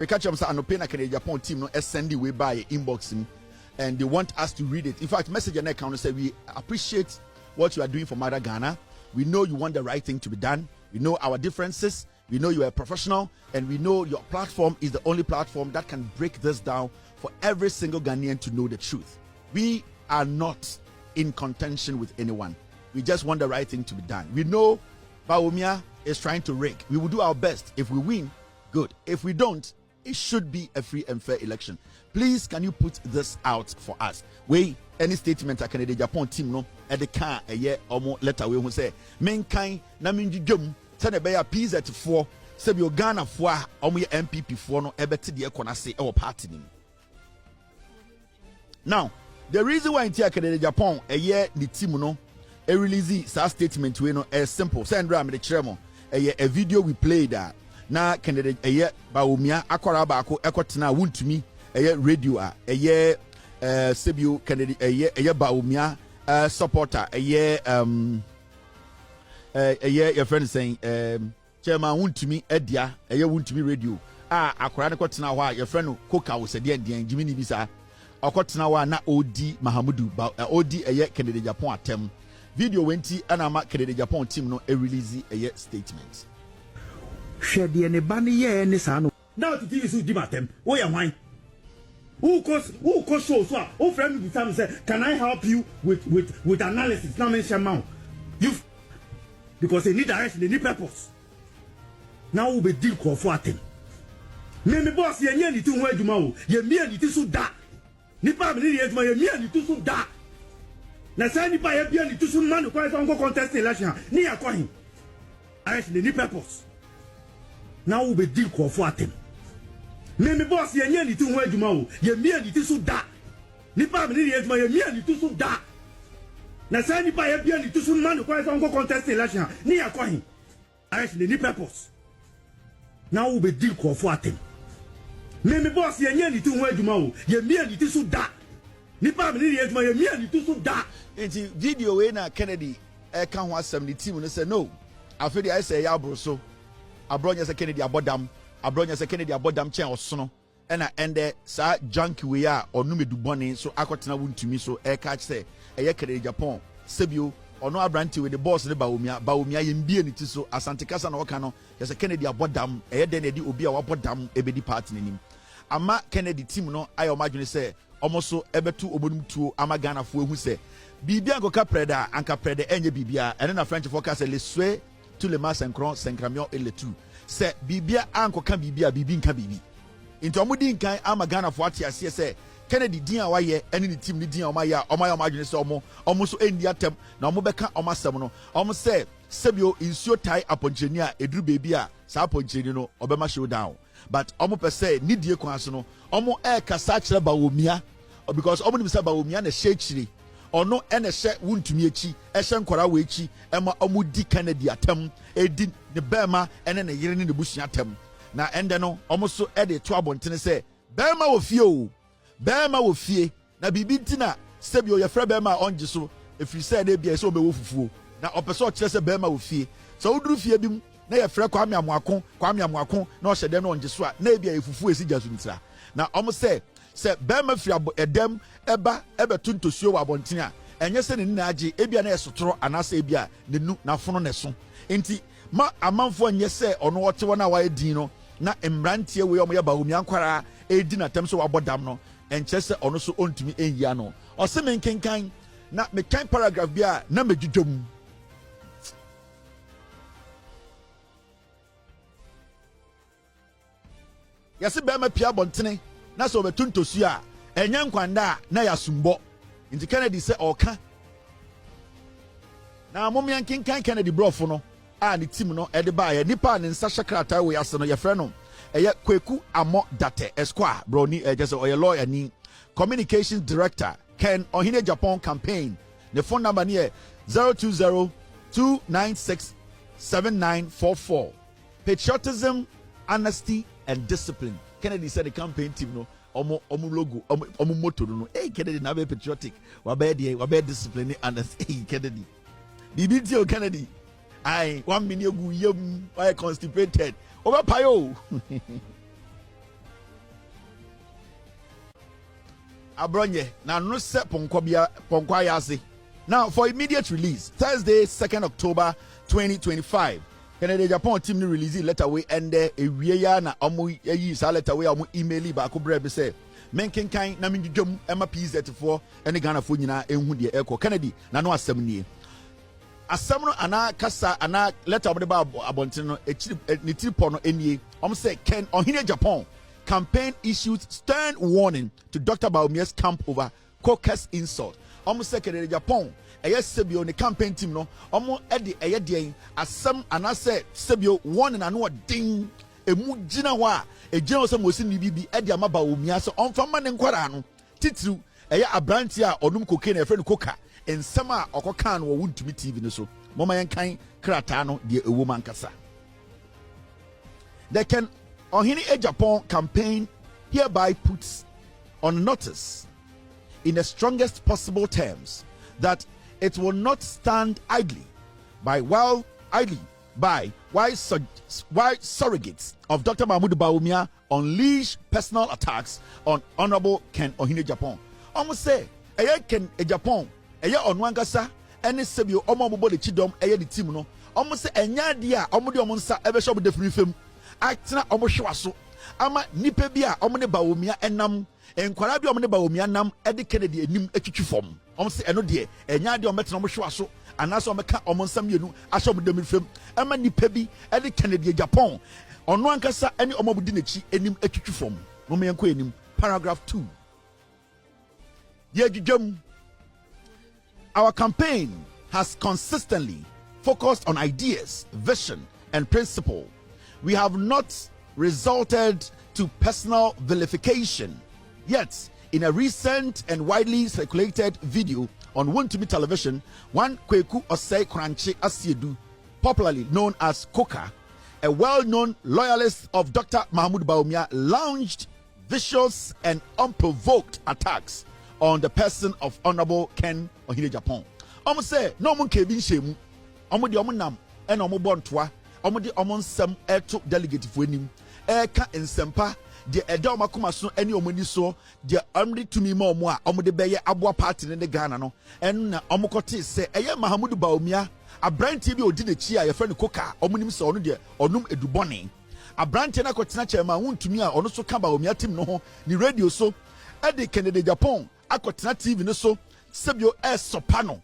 We catch them say Anopena Kennedy Japan team no send the way by inbox him, and they want us to read it. In fact, message an account say we appreciate what you are doing for Mother Ghana. We know you want the right thing to be done. We know our differences. We know you are a professional, and we know your platform is the only platform that can break this down for every single Ghanaian to know the truth. We are not in contention with anyone. We just want the right thing to be done. We know Bawumia is trying to rig. We will do our best. If we win, good. If we don't, it should be a free and fair election. Please, can you put this out for us? We any statement at Canada Japan team no at the car a year or more letter we will say mankind na minji jum send a bear PZ4 say your Ghana for NPP for no ebeti de ekona say our party name. Now, the reason why in Canada Japan a year the team no a release sa statement we no is simple. Send ram the chairman a video we played that na Canada a year Bawumia akwara ba ko ekotena wuntumi a year radio a year Sebio Kennedy a year Bawumia supporter a year your friend saying chairman wuntumi edia a year wuntumi radio akwara ne kotena wa your friend Koka wo se de Jimmy ni bisa akotena wa na Odi Mahamudu Odi a year Kennedy Japan atem video wenti anama Kennedy Japan team no a release a year statement share the ne bani ye ne sa no now to give you di matem wo ya hwan who show so who friend me time say can I help you with analysis now mention amount you because they need direction they need purpose now we be deal call for atem me boss ye nya ni tu ho adwuma o ye mia ni ti so da nipa me ni adwuma ye mia ni tu so da na say nipa ye bia ni tu so man ko say contest election ni yakwahin direction they need purpose now we be deal call for atem me boss ye nya ni tu ho adwuma o ye mia ni ti so da nipa me ni adwuma ye mia ni tu so da na say nipa ye bia ni tu so man ko say contest election ni yakwahin direction they need purpose now we be deal call for atem me boss ye nya ni tu ho adwuma o ye mia ni ti so da nipa me ni adwuma ye mia ni tu so da enti video we na Kennedy ka ho asem ni team no say no afedi I say ya abroso abronya say Kennedy abodam abronya say Kennedy abodam chen osono ena ende sa junk we a onu medubone so akotena wuntumi so e catch say eye Kennedy Japan sebio ono abranti with the boss ne Bawumia ye mbie ni ti so asante kasa na woka no say Kennedy abodam eye den edi obi a wabodam ebedi party nanim ama Kennedy team no ayo madwene say omoso ebetu obonum tuo ama Ghana fo ehu say bibia ankoka preda anka preda enye bibia ene na French focus le souhait tout le mas synchramion et le tout say bibia ankoka bibia bibi nka bibi into omudi nkan ama Ghana fo ate ase say Kennedy din a waye ene ni team ni din a omaya madwene say omo so endi atem na omo beka omasem no omo say sebio insuo tai aponcheni a eduru bebi a sa aponcheni no obema showdown but omo per se ni die kwan so no omo kasa kire Bawumia because omo ni bisa Bawumia na shechiri ono ene hye wuntumi echi ehye nkora we echi ema omo di Kennedy atem edi ne bema ene ne yire ne busua atem na ende no omo so de to abontene se bema wo fie o bema wo fie na bibi ntina sebio ye frɛ bema onje so efiri se na bia se obewo fufuo na opeso kire se bema wo fie so uduru fie bim na ye frɛ Kwame Amoako na o hyede na onje so a na bia efufuo esi jasu ntira na omo se bema firi edem eba tuntosuo wa abontene a enye se ne nina age ebia na esotoro anase ebia ne nu na fono ne so enti ma amanfo nye se ono wote wona wa edin no na emrantie we omo ye Bawumia nkwara edi na tem so wabodam no enche se ono so ontumi enyi no o se menkenkan na mekan paragraph bia na medwudwom yase bema pia abontene na so betuntosu a enya nkwanda na yasumbo nti Kennedy se oka na momyan kinkan Kennedy brofo no a ne team no ede ba ye nipa ne nsa shakrata we ase no ye frɛ no eye Kweku Amo Date Esquire broni just oye lawyer ni communications director Ken Ohine Japan campaign the phone number ne 020-296-7944 patriotism honesty and discipline. Kennedy said the campaign team no omo logo omo motto no Kennedy na be patriotic wa be discipline and Kennedy BBT o Kennedy I 1 million gu yem why constipated over payo abronye na no se ponkwa yase. Now for immediate release, Thursday 2nd October 2025. Canada Japan team ni release letter way and a ya na omo yi sa letter way omo email ba ko bre be say menken kan na menjum ema PZ4 ene Ghana fo nyina enhu de eko Kennedy na no asem nie. Asem no ana kasa ana letter omo de ba abontin no ni tripo no enie. Omo say Ken Ohine Japan campaign issued stern warning to Dr. Bawumia's camp over caucus insult. Almost second Japan, sebio the campaign team no, almost at the ayadian as some and I said sebio one and another ding a mujina wa a general some was in the BB at the Bawumia so on from man and Quarano Titru a brantia or num cocaine a friend coca and summer or cocan or wood to be TV so Mama and kind Kratano dear a woman casa. They can Ohine Japan campaign hereby puts on notice in the strongest possible terms that it will not stand idly by surrogates of Dr. Mahmoud Bawumia unleash personal attacks on Honorable Ken Ohine Japan. Almost say, Ken Japan, onwangasa, any sebio, omo the chidom, the team no. Almost say, enya dia, omo di omonsa, ebe shop de free film. Actina omo shwaso ama nipa bia omo ne Bawumia enam enkwara bia omo ne Bawumia nam edi Kennedy enim etwitwi fom omo se eno de enya de omo metena omo shwaso anaso omo ka omo nsam yenu asho omo dem fem ama nipa bi edi Kennedy Japan ono ankasa eni omo budi nechi enim etwitwi fom no me enko enim. Paragraph 2 yejujam. Our campaign has consistently focused on ideas, vision and principle. We have not resorted to personal vilification. Yet, in a recent and widely circulated video on Wontumi television, one Kweku Osei Kranche Asiedu, popularly known as Koka, a well-known loyalist of Dr. Mahmoud Bawumia, launched vicious and unprovoked attacks on the person of Honorable Ken Ohine Japan. Omo say, no one can be shame. Omo di omo nam, and omo bontwa. Omo de omo nsem eto delegate fo anim ka nsempa de eda omo akoma so ene omo ni so de amri tumi ma omo a omo de beye aboa party ne Ghana no en na omo kote se eye Mahamudu Bawumia abrantie bi odi na chi a ye friend Koka omo nim se ono de onum edubone abrantie na kotena chema wontumi a ono so ka Bawumia tim no ho ni radio so e Canada Japan akotena TV no so sebio sopano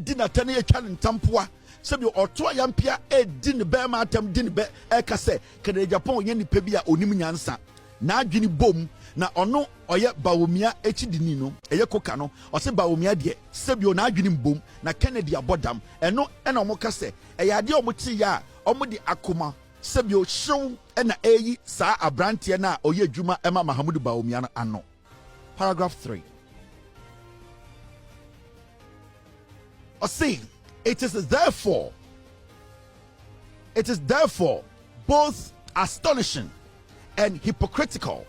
di na tane ye twa ntampoa sebio oto yampia di ne be ma atam di ne be ka se Canada Japan ye nipa bi a onim nyansa na adwini bom na ono oye Bawumia echidini no eye Koka no o se Bawumia de sebio na adwini mbom na Kennedy abodam eno na omo ka se eye ade omo ti ya omo di akoma sebio show na eyi sa abrante na oye adwuma ema Mahamudu Bawumia no ano. Paragraph 3. Or see, it is therefore both astonishing and hypocritical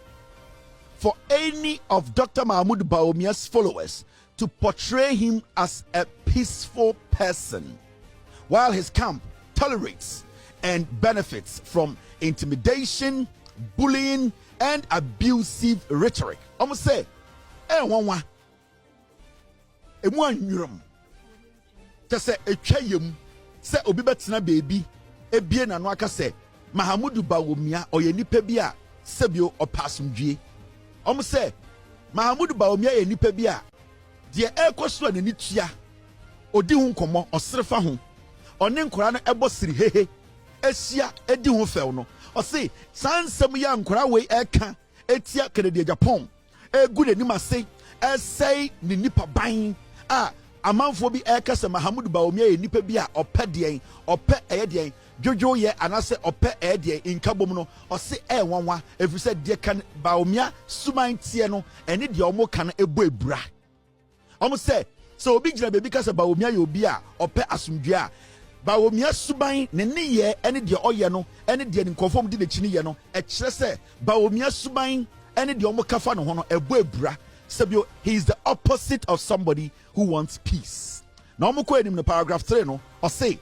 for any of Dr. Mahmoud Bawumia's followers to portray him as a peaceful person, while his camp tolerates and benefits from intimidation, bullying, and abusive rhetoric. Almost say, one say a chayum say obi betina baby ebie na no aka say Mahamudu Bawumia oye nipa bi a sebio opasumdue om say Mahamudu Bawumia ye nipa bi a de ekoso na ni tua odi hu nkomo osrefa ho one nkora no ebo siri hehe asia edi hu few no o say sansem ya nkora we eka etia Canada Japan egu de nimase say ni nipa ban a amanfo bi ekase Mahamudu Bawumia ye nipa bi a opedien ope eyedien jojo ye anase ope eyedien inkabom no o se enwanwa efise de kan Bawumia suman tie no ene de omo kan ebo ebura omo se so obi gira bebi kase Bawumia ye obi a ope asumdue a Bawumia suban ne ne ye ene de oye no ene de nkofom de n'echi ne ye no e kire se Bawumia suban ene de omo kafa no ho no ebo ebura. Sabio, he is the opposite of somebody who wants peace. Now, I'm going to paragraph 3, no, or say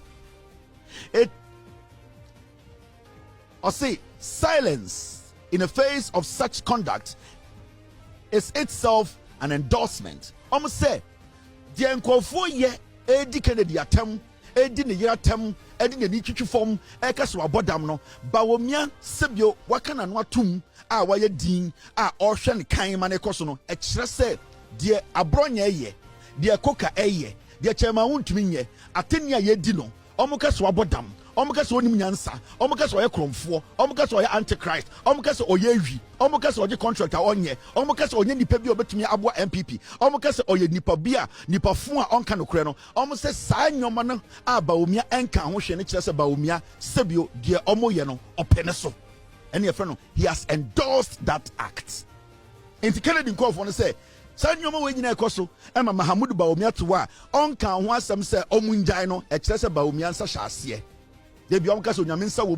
silence in the face of such conduct is itself an endorsement. Almost say, the enkofo ye edi Kennedy atem, edi ne yera tem, edi ne nichichi form, eka so abodam no, bawomia sebio wakana no atum a waye din a ohwe ne kan ma ne koso no, e kire se de abronya ye, de koka eye, de chema wuntumi nye, atenia ye di no, omuka so abodam. Omuka so onim nyansa, omuka so oye kromfo, omuka so oye antichrist, omuka so oye wi, omuka so oye contractor onye, omuka so onye nipa bi obetumi abo NPP, omuka so oye nipa bia, nipa fun a onka no kure no, omu se saa nyoma no a baomia enka ho hwe ne kire se baomia sebio de omoye no opene so. Ene ye no, he has endorsed that act. Enti Kennedy Nkofo no say saa nyoma we nyina ekoso ema Mahamudu baomia to a onka ho asem se omunjai no e kire se baomia nsa hyase. Debi omkaso nyaminsa wo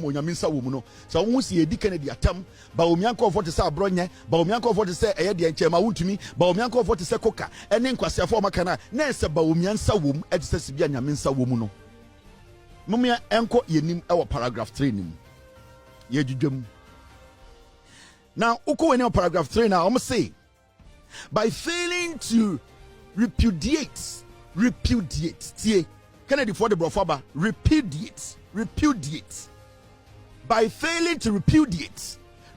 mu no so wo si edi Kennedy atam ba omianko of what say abronye ba omianko of what say eye de enchema wuntumi ba omianko of what say koka ene nkwasiafo makana na ese ba omiansa wo mu edise sibia nyaminsa wo mu no mumia enko yenim e wo paragraph 3 nim ye dwudwam. Now uko when paragraph 3 now I'm say by failing to repudiate tie Kennedy for the brofaba repudiate by failing to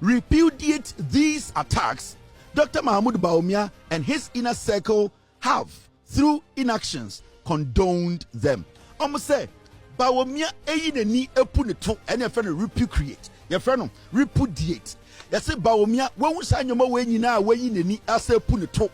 repudiate these attacks, Dr. Mahmoud Bawumia and his inner circle have through inactions condoned them. Almost say Bawumia ni epuneto and your friend repudiate your friend repudiate. You say Bawumia when we sign your way nyina we ni ase epuneto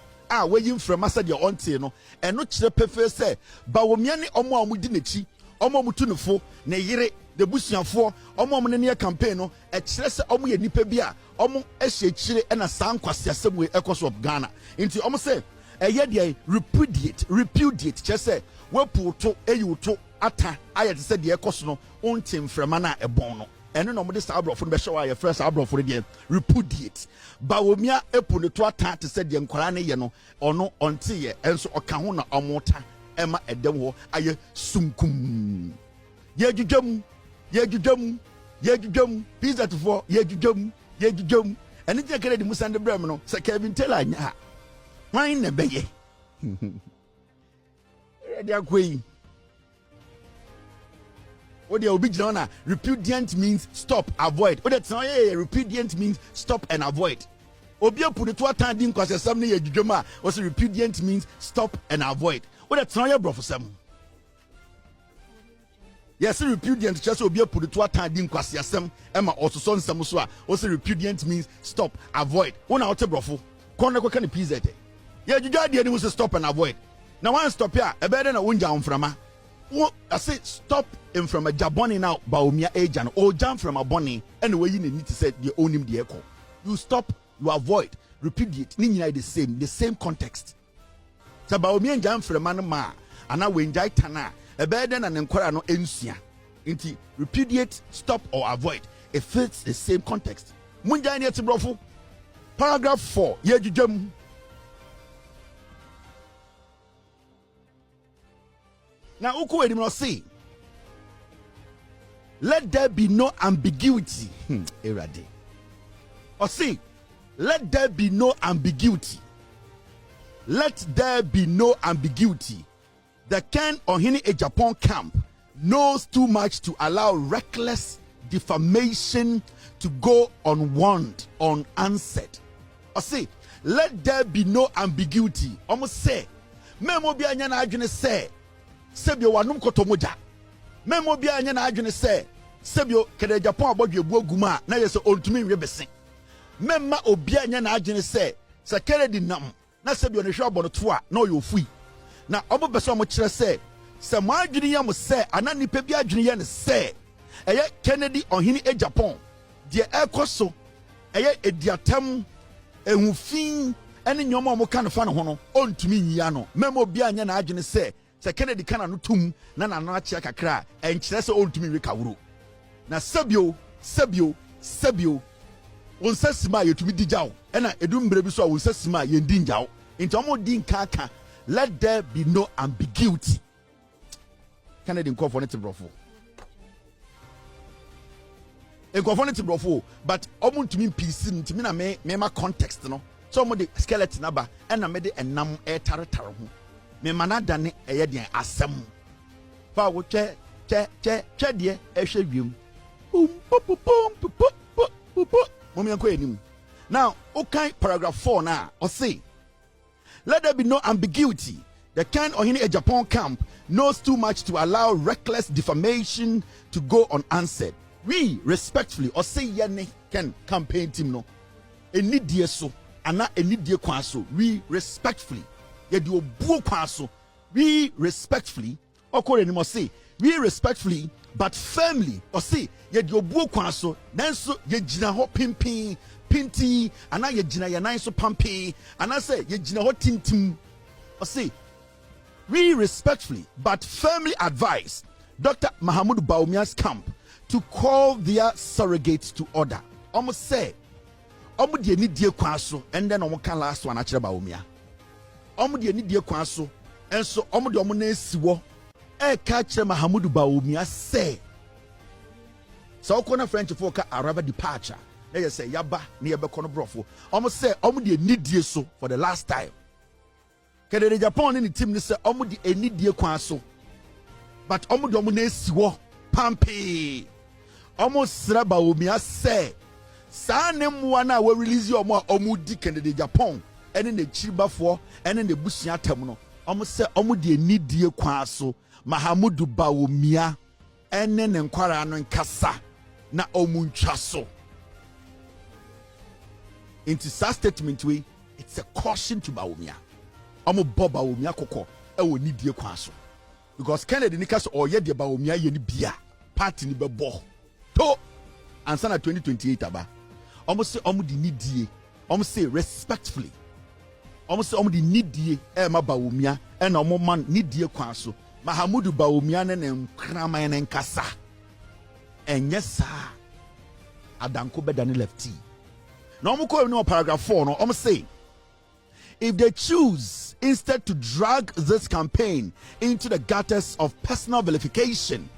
we yin from asa de onte no and no kire pefe say Bawumia ni omo amudi nechi omo mutunufo ne yire de busuafo omo ne campaign no e kire se omo ye nipa bi a omo ehye kire na san kwase asem ekoso of Ghana nti omo say eye de repudiate kire se waputo eyuto ata aye te se de ekoso no ontim frema na ebon no eno no mo de sa abrofo no be hwe wa ye fresh abrofo de repudiate Bawumia epu ne to ata te se de nkwara ne ye no ono onte ye enso oka ho na omota ema edem ho aye sunkum ye dwudwam pizza to for ye dwudwam ene je kere de musande brem no se Kelvin Taylor anya wan na beye de akoi what the obijana repudiant means stop avoid what that repudiant means stop and avoid obi apu de to atanding kwase sam ne ye dwudwam a what repudiant means stop and avoid what that na ye brofo sam. Yes, repudiant just obi apu de to atanding kwase asem ema ososo nsam so a what repudiant means stop avoid wona wote brofo kon na kwaka ne pz ye dwudwa de ni wo stop and avoid na one stop here e be de na wonja onframa I say stop him from a jaboni now Bawumia agent or jump from a bonny and way you need to say you own him the echo. You stop, you avoid, repudiate, the same context. So Bawumia jump from a man ma and now we enjoy tana a burden and inquire no ensia. Inti repudiate, stop or avoid. It fits the same context. Munja ni eti brofo. Paragraph 4. Ye jujum. Now, uko edimo say, let there be no ambiguity. Erade. Or say, let there be no ambiguity. Let there be no ambiguity. The Ken Ohini a Japan camp knows too much to allow reckless defamation to go unwarned, unanswered. Or say, let there be no ambiguity. Almost say, memo bi anya na adwene say. Sebio wanum kotomoja memo bia anya na adwene se sebio kede Japan abodwe buaguma na yese ontumi nwebese memma obi anya na adwene se Kennedy nam na sebio ne hwe abono to a na oyofui na obobese omo kire se mo adwene ya mo se ana nipa bi adwene ya ne se eye Kennedy ohini e Japan de ekoso eye ediatam ehufin ene nyoma omo kan fa ne ho no ontumi nyiya no memo bia anya na adwene se Kennedy kana no tum na na achia kakra enkyere se ontumi rekawuro na sabio onsasima yetumi dijawo ena edum mbre bi so onsasima yendi njawo nti omo din kaka let there be no ambiguity. Kennedy nkofo ne tibrofo but omo ntumi pisi ntumi na me ma context no so mo de skeleton aba and na me de enam tare ho me manada ne eyedian asem fa wo che de ehwe wiem mo me anko enim. Now okay, paragraph 4 now or say let there be no ambiguity. The kind of a Japan camp knows too much to allow reckless defamation to go unanswered. We respectfully or say yene can campaign team no eni die so ana eni die kwan so we respectfully ye di obuo kwan so we respectfully okore ni mo say we respectfully but firmly or say ye di obuo kwan so nanso ye gina ho pimpin pinti ana ye gina ye nan so pampi ana say ye gina ho tintim or say we respectfully but firmly advise Dr. Mahamudu Bawumia's camp to call their surrogates to order. Almost say omu de ni die kwan so and then omu kan last one akire Bawumia. Omu de ni die kwan so enso omu de omu na esiwo e ka akire Mahamudu Bawumia say so okona French folk Araba departure. They say yaba ni ebe kono brofo. Omu say omu de ni die so for the last time. Kede Japan ni team ni say omu de eni die kwan so but omu de omu na esiwo pampi almost Sraba Umia say Sanem wana we release your more omudi Kennedy Japan and in the Chibafo and in the Bushia Terminal. Almost say omudi need dear kwaso Mahamudu Bawumia and then enquire and Kasa na omunchaso. Into such statement way, it's a caution to Bawumia. Omo Boba Umia Koko, I will need dear kwaso. Because Kennedy Nikas or yet the Bawumia yeni bia party ni bebo. To answer na 2028 aba. Almost say di nidie. Almost say respectfully. Almost say di nidie ma Bawumia and omo man nidie kwan so. Mahamudu Bawumia ne nkrama ne nkasa. Enye sa adanko beda ne lefty. Na omo ko no paragraph 4 no omo say if they choose instead to drag this campaign into the gutters of personal vilification,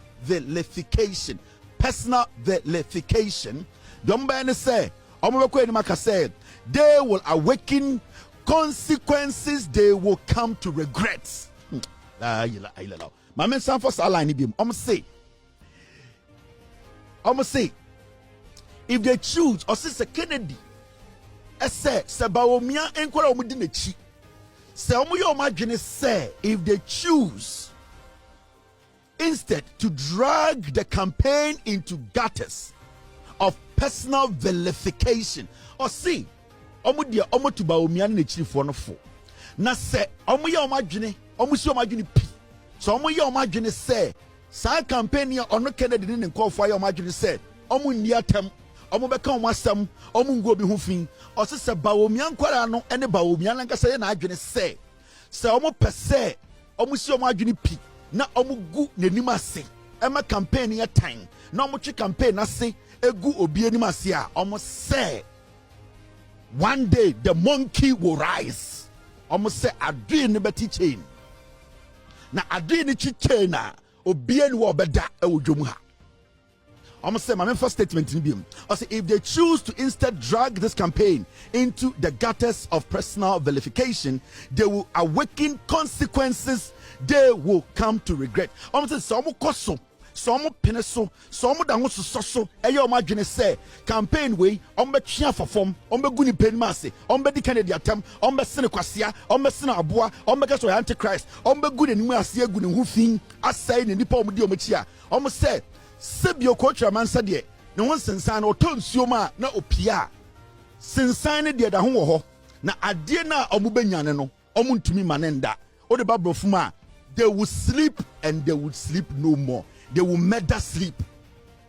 personal vilification, Domba say, they will awaken consequences they will come to regret. My men for line I'm say, if they choose, or Sister Kennedy, say, Sabawomia enkwara omudine chi. Say omuyo imagine say, if they choose instead to drag the campaign into gutters of personal vilification, or see, omudia omotuba omia ne chirifo no fo. Na say omuyo imagine, omusi imagine pi. So omuyo imagine say, sa campaign ya ono Kennedy ne call for your imagine say, omu niatem. Omo beka omo asem omo ngo bi hu fin o se Bawumia nkwara no ene Bawumia na nkasa ye na adwene se omo pese omo si omo adwene pi na omo gu nanim ase e ma campaign ya tan na omo twe campaign ase egu obi anim ase a omo se one day the monkey will rise. Omo se adwe ne beti chain na adwe ne chi chain na obi ani wo beda e wo dwom ha. I'm say my first statement in BM. I say if they choose to instead drag this campaign into the gutters of personal vilification, they will awaken consequences they will come to regret. I'm say some koso, some peneso, some dango so. Eyo imagine say campaign way. Chia for form. Guni pen masse. Di Kennedy attempt. Sene kwasia. Sene abua. Kaso antichrist. Guni nimu asie guni hufin. Asay ni nipa di omechia. Say. Sebio kocha man sadie ne won sensan o tonsuoma na opia sensan ne de da ho wo ho na ade na omubanyane no omuntumi manenda o de babrofuma they will sleep and they will sleep no more, they will murder sleep.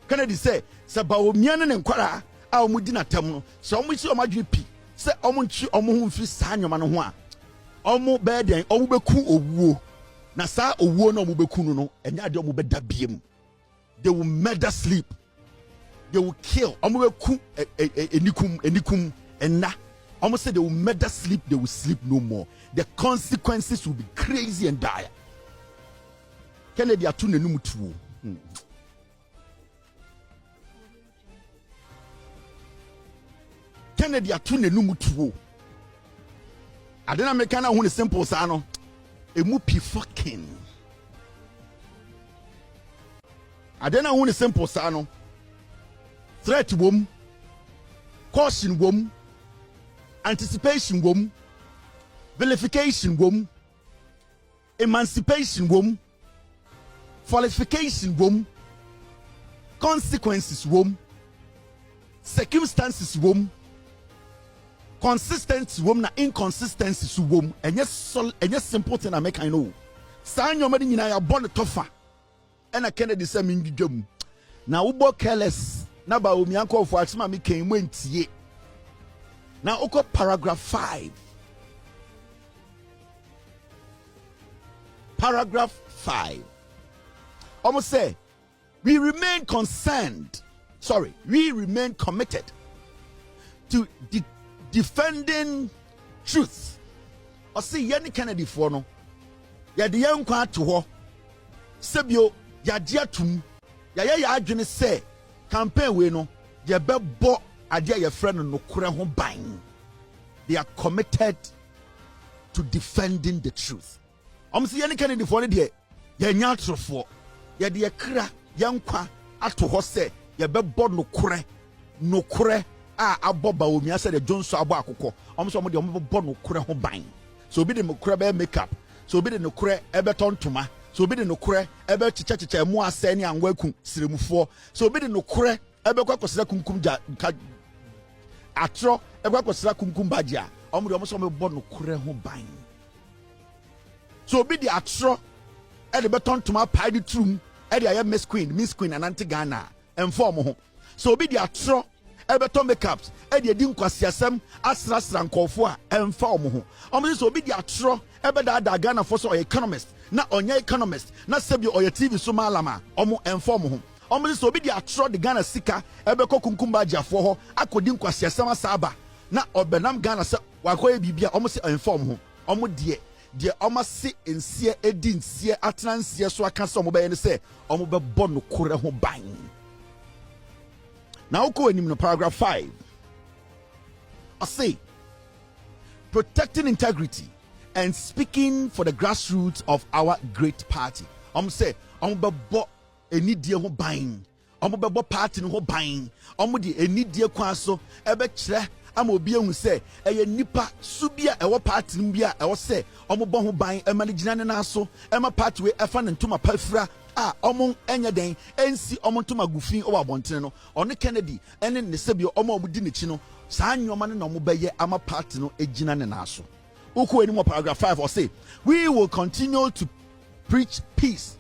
Kennedy say Bawumia ne nkwara a omudi na tam no so omuchi omadwe pi se omunchi omo ho mfiri sa nyoma no ho a omo beden omo beku owuo na sa owuo na omo beku no enya de omo beda biem. They will murder sleep. They will kill. Enikum, and na. Almost say they will murder sleep. They will sleep no more. The consequences will be crazy and dire. Kennedy atune numutu. Kennedy atune numutu. Adena me kana hu ne simple sa no. Emu pi fucking. Adena hu ne simple sa no. Threat wom. Caution wom. Anticipation wom. Vilification wom. Emancipation wom. Qualification wom. Consequences wom. Circumstances wom. Consistency wom na inconsistencies wom. And yes simple thing I make I know. Sign your money na ya born tougher. And I can't decide me jum. Now ubo careless. Na ba umi anko for asma mi ken wentie. Now uko paragraph 5. Paragraph 5. Almost say we remain committed to defending truth. Or see Yanni Kennedy for no. Ya the young kwa to ho. Sebio ya diatum. Ya adwene say campaign we no. Ya bebo adia your friend no kure ho ban. They are committed to defending the truth. See Yanni Kennedy for the ya nyatro for. Ya de kra yankwa ato ho se ye bebo no kure a aboba omi ase de jonso abo akokọ so mo de bebo no kure ho ban so obi de no kure be makeup so obi de no kure ebe tontoma so obi de no kure ebe chichechiche mu ase ni anwaku siremufo so obi de no kure ebe kwakosira kunkum ja atro ebe kwakosira kunkum bagia de so mo bebo no kure ho ban so obi de atro e de tontoma pai di trum e de aye miss queen anante Ghana inform ho so obi de atro ebeto makeups e de di nkwasiasem asrasra nkofo a inform ho so obi de atro ebeda Ghana for so economist na onye economist na sebi oye TV so malama inform ho so obi de atro de Ghana sika ebeko kunkumba jafo ho akodi nkwasiasem asaba na obenam Ghana se wakoye bibia se inform ho de omase ensie edi nsie atena nsie so aka se omobaye ne se omobebo no kore ho ban. Now go in paragraph 5. I say protecting integrity and speaking for the grassroots of our great party. Say omobebo enidie ho ban. Omobebo party no ho ban. Omodi enidie kwan so ebe kire ama obi ehun se eye nipa subia ewo party mbia ewo se omobo ho ban ema ne gina ne na so ema party we efa ne ntoma pafra omon enya den ensi omon ntoma gufin o abontene no one Kennedy ene ne sebio omodi ne chi no saa nyoma ne na omobeye ama party no egina ne na so uko eni mo paragraph 5 or say we will continue to preach peace.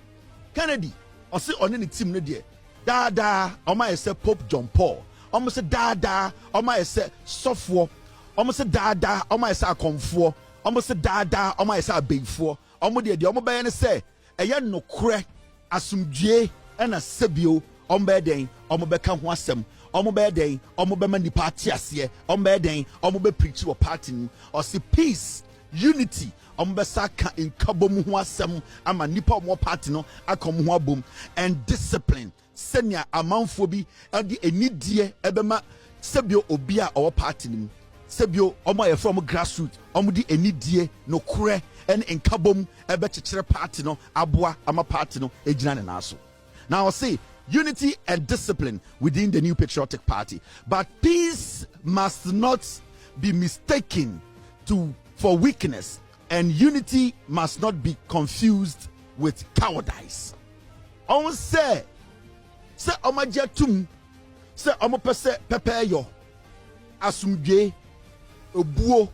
Kennedy or say one ne team no de da omay Pope John Paul almost say da almost say software almost say da almost say akonfo almost say da almost say abegfo almost de omobaye ne say eye no kure asumdue na sebio ombaye den omobeka ho asem omobaye den omobema nipa atiase ombaye den omobe preach wo party or say peace unity ombesa ka inkabom ho asem ama nipa mo party no akom ho abom and discipline senya amanfo bi ade enidie ebema sebio obi a owo party nim sebio omo ye from grassroots omo di enidie no kure en nkabom ebe chekere party no aboa ama party no ejina ne naso. Now I say unity and discipline within the new patriotic party, but peace must not be mistaken for weakness, and unity must not be confused with cowardice. Almost say omajatum say omopese pepeyo asumdwe obuo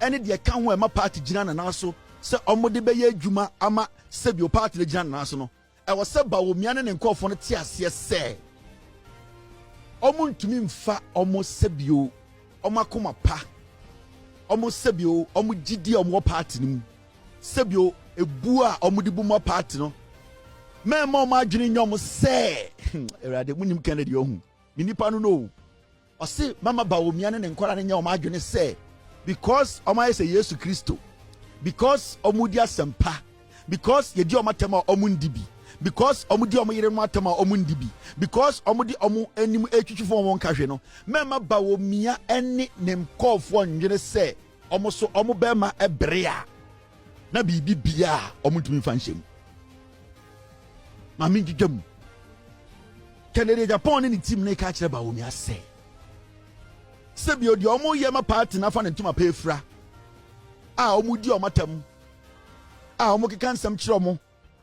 ene de ka ho ema party gina na naso say omode beye adwuma ama sebio party gina na naso no e wo se ba wo miane ne nkofo no ti ase se omuntumi mfa omo sebio omakoma pa omo sebio omo gidi omo party nim sebio ebu a omo di bu mo party no me mo ma adwene nyom se erade munim Kennedy ohun mi nipa no o se mama ba wo miane ne nkora ne nya o ma adwene se because o ma say Yesu Kristo, because omudi asempa, because ye di o matema omundibi, because omudi o yire matema omundibi, because omudi omu enim etwitwifo won kahwe no mema ba wo mia ene ne mkofo ndwene se ɔmo so ɔmo bɛma ɛbrea na bibi bia ɔmo ntumi fa nhyɛm ma minjidam Kennedy Japan ne team ne ka kyerɛ ba wo mi asɛ sebi odi ɔmo yɛ ma party na fa ne ntuma pefra a ɔmo di ɔmo tam a ɔmo keka nsɛm kyerɛ ɔmo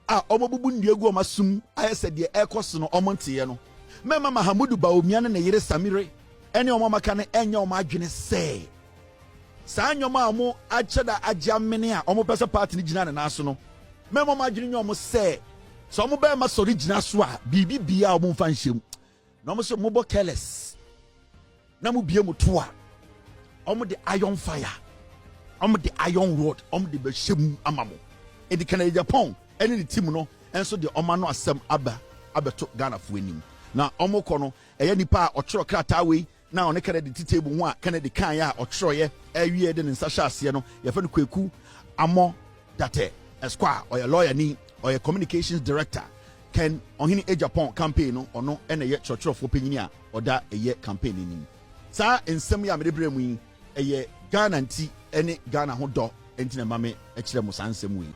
a ɔmo bubu ndiegu ɔmo asum ayɛ sɛ deɛ ɛkɔ no ɔmo nteɛ no mɛma Mahamudu Bawumia ne yere Samire ɛne ɔmo maka ne ɛnyɛ ɔmo adwene sɛ saa nyɔma a ɔmo akyɛ da agya mene a ɔmo pɛ sɛ party ne gyina ne naso no mɛma ɔmo adwene nyɛ ɔmo sɛ so ɔmo bɛɛ ma sɔre gyina so a biribi bia ɔmo mfa nhyɛm na ɔmo so mo bɔ careless na mo bie mo to a ɔmo de iron fire ɔmo de iron rod ɔmo de bɛhyɛ mu ama mo edi Kennedy Japan ɛne ne team no ɛnso de ɔmo ano asɛm abɛto Ghana fo anim na ɔmo kɔ no ɛyɛ nipa a ɔtwerɛ krataa wei na ɔne Kennedy titable ho a Kennedy kan ya ɔtwerɛyɛ ɛwie de ne nsa hyɛ aseɛ no yɛfɛ no Kwaku Amɔ Date Esquire ɔyɛ lawyer ni ɔyɛ communications director Ken ɔhene Japan campaign no ɔno ɛna yɛ kyerɛkyerɛfoɔ panyin a ɔda ɛyɛ campaign nim saa nsɛm yi a mede brɛ mu yi ɛyɛ Ghana nti ɛne Ghana ho dɔ nti na mame ɛkyerɛ mu saa nsɛm yi